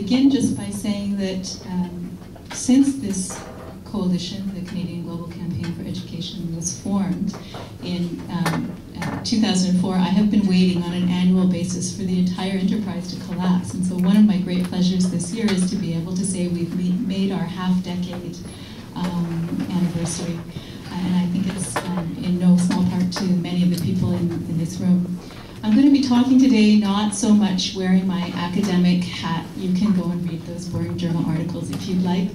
begin just by saying that since this coalition, the Canadian Global Campaign for Education, was formed in 2004, I have been waiting on an annual basis for the entire enterprise to collapse. And so one of my great pleasures this year is to be able to say we've made our half-decade anniversary. And I think it's in no small part to many of the people in this room. I'm going to be talking today not so much wearing my academic hat. You can go and read those boring journal articles if you'd like.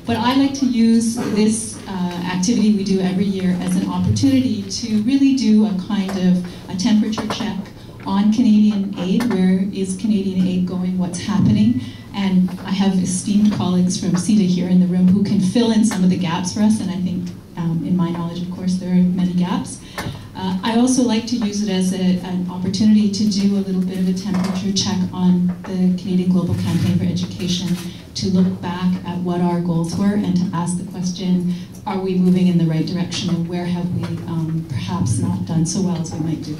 But I like to use this activity we do every year as an opportunity to really do a kind of a temperature check on Canadian aid. Where is Canadian aid going? What's happening? And I have esteemed colleagues from CIDA here in the room who can fill in some of the gaps for us, and I think in my knowledge, of course, there are many gaps. I also like to use it as an opportunity to do a little bit of a temperature check on the Canadian Global Campaign for Education, to look back at what our goals were and to ask the question, are we moving in the right direction, and where have we perhaps not done so well as we might do?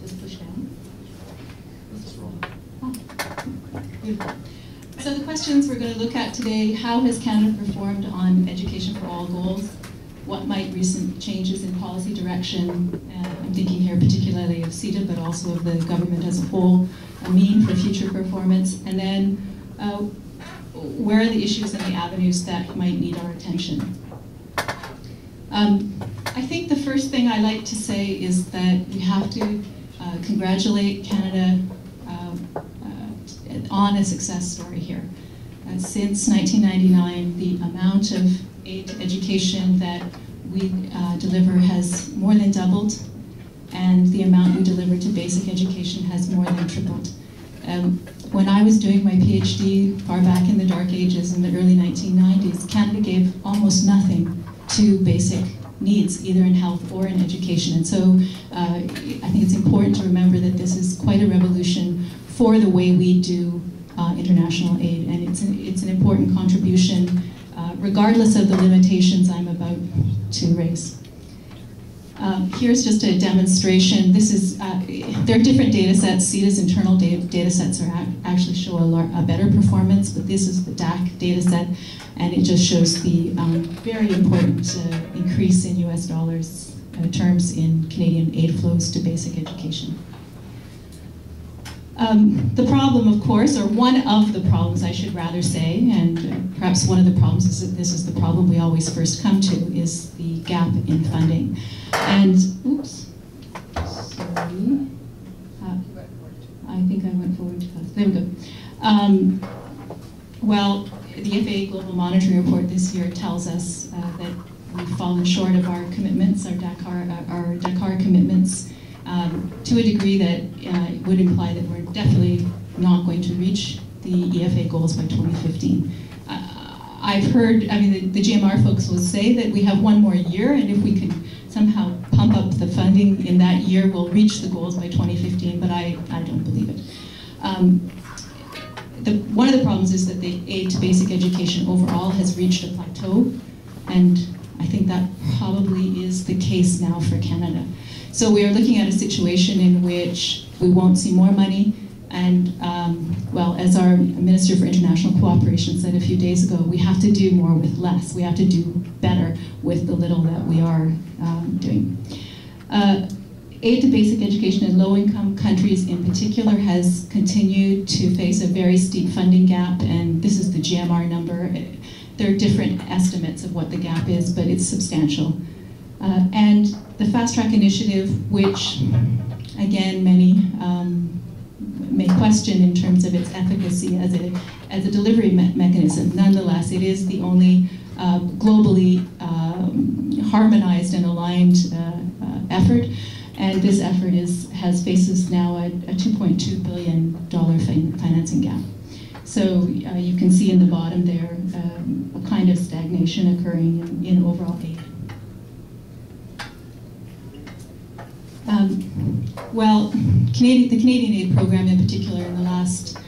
Just push down. Beautiful. So the questions we're going to look at today: how has Canada performed on Education for All goals? What might recent changes in policy direction, I'm thinking here particularly of CIDA, but also of the government as a whole, mean for future performance? And then where are the issues and the avenues that might need our attention? I think the first thing I like to say is that we have to congratulate Canada on a success story here. Since 1999, the amount of aid to education that we deliver has more than doubled, and the amount we deliver to basic education has more than tripled. When I was doing my PhD far back in the dark ages in the early 1990s, Canada gave almost nothing to basic needs, either in health or in education. And so I think it's important to remember that this is quite a revolution for the way we do international aid, and it's an important contribution regardless of the limitations I'm about to raise. Here's just a demonstration. This is there are different data sets. CIDA's internal data sets actually show a better performance, but this is the DAC data set, and it just shows the very important increase in US dollars terms in Canadian aid flows to basic education. The problem, of course, or one of the problems I should rather say, and perhaps one of the problems is that this is the problem we always first come to, is the gap in funding. And, oops, sorry, I think I went forward too fast. There we go. Well, the FAA Global Monitoring Report this year tells us that we've fallen short of our commitments, our Dakar commitments, to a degree that would imply that we're definitely not going to reach the EFA goals by 2015. I've heard, I mean, the GMR folks will say that we have one more year, and if we can somehow pump up the funding in that year, we'll reach the goals by 2015, but I don't believe it. One of the problems is that the aid to basic education overall has reached a plateau, and I think that probably is the case now for Canada. So we are looking at a situation in which we won't see more money, and well, as our Minister for International Cooperation said a few days ago, we have to do more with less. We have to do better with the little that we are doing. Aid to basic education in low-income countries in particular has continued to face a very steep funding gap, and this is the GMR number. There are different estimates of what the gap is, but it's substantial. And the Fast Track Initiative, which, again, many may question in terms of its efficacy as a delivery mechanism. Nonetheless, it is the only globally harmonized and aligned effort, and this effort faces now a $2.2 billion financing gap. So you can see in the bottom there a kind of stagnation occurring in overall aid. Well, the Canadian aid program in particular in the last,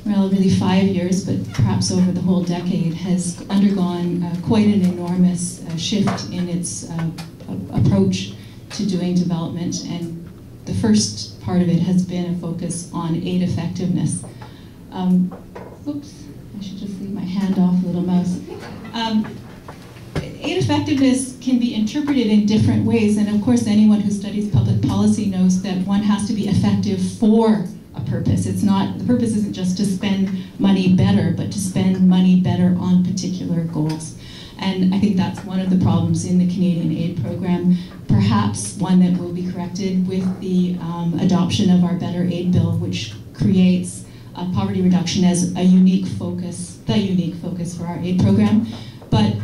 well, really 5 years, but perhaps over the whole decade, has undergone quite an enormous shift in its approach to doing development. And the first part of it has been a focus on aid effectiveness. Oops, I should just leave my hand off, little mouse. Aid effectiveness can be interpreted in different ways, and of course anyone who studies public policy knows that one has to be effective for a purpose. It's not, the purpose isn't just to spend money better, but to spend money better on particular goals. And I think that's one of the problems in the Canadian aid program, perhaps one that will be corrected with the adoption of our Better Aid Bill, which creates poverty reduction as a unique focus, the unique focus for our aid program. But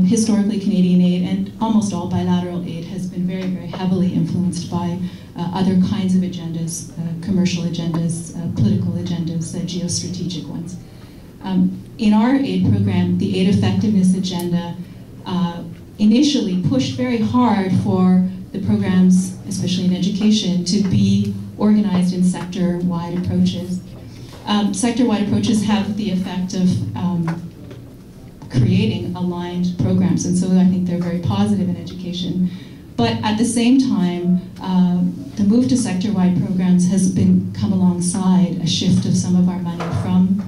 historically, Canadian aid and almost all bilateral aid has been very, very heavily influenced by other kinds of agendas, commercial agendas, political agendas, geostrategic ones. In our aid program, the aid effectiveness agenda initially pushed very hard for the programs, especially in education, to be organized in sector-wide approaches. Sector-wide approaches have the effect of creating aligned programs, and so I think they're very positive in education. But at the same time, the move to sector-wide programs has come alongside a shift of some of our money from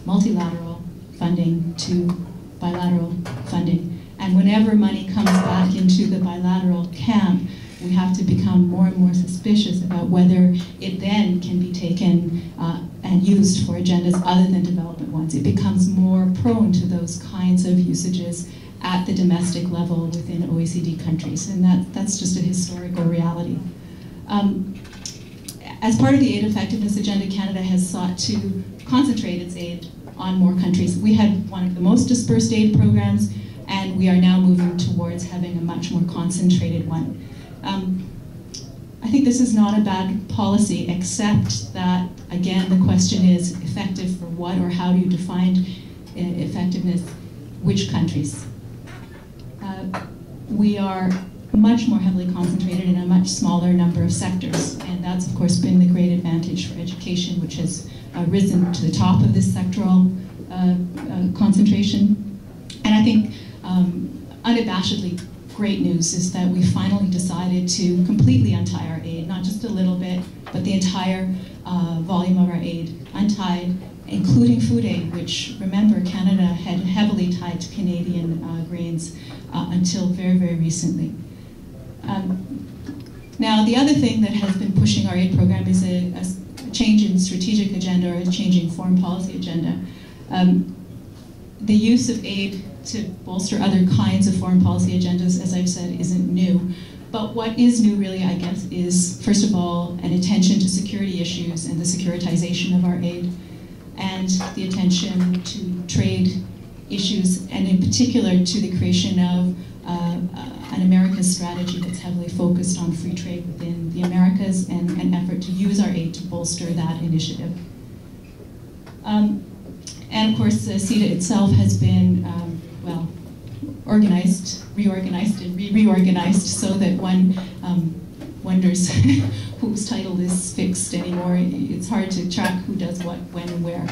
multilateral funding to bilateral funding. And whenever money comes back into the bilateral camp, we have to become more and more suspicious about whether it then can be taken and used for agendas other than development ones. It becomes more prone to those kinds of usages at the domestic level within OECD countries, and that's just a historical reality. As part of the aid effectiveness agenda, Canada has sought to concentrate its aid on more countries. We had one of the most dispersed aid programs, and we are now moving towards having a much more concentrated one. I think this is not a bad policy, except that, again, the question is effective for what, or how do you define effectiveness? Which countries? We are much more heavily concentrated in a much smaller number of sectors, and that's of course been the great advantage for education, which has risen to the top of this sectoral concentration. And I think unabashedly great news is that we finally decided to completely untie our aid, not just a little bit, but the entire volume of our aid untied, including food aid, which, remember, Canada had heavily tied to Canadian grains until very, very recently. Now, the other thing that has been pushing our aid program is a change in strategic agenda, or a changing foreign policy agenda. The use of aid to bolster other kinds of foreign policy agendas, as I've said, isn't new. But what is new, really, I guess, is, first of all, an attention to security issues and the securitization of our aid, and the attention to trade issues, and in particular to the creation of an Americas strategy that's heavily focused on free trade within the Americas, and an effort to use our aid to bolster that initiative. And of course, CIDA itself has been, well, organized, reorganized, and reorganized so that one wonders whose title is fixed anymore. It's hard to track who does what, when, and where.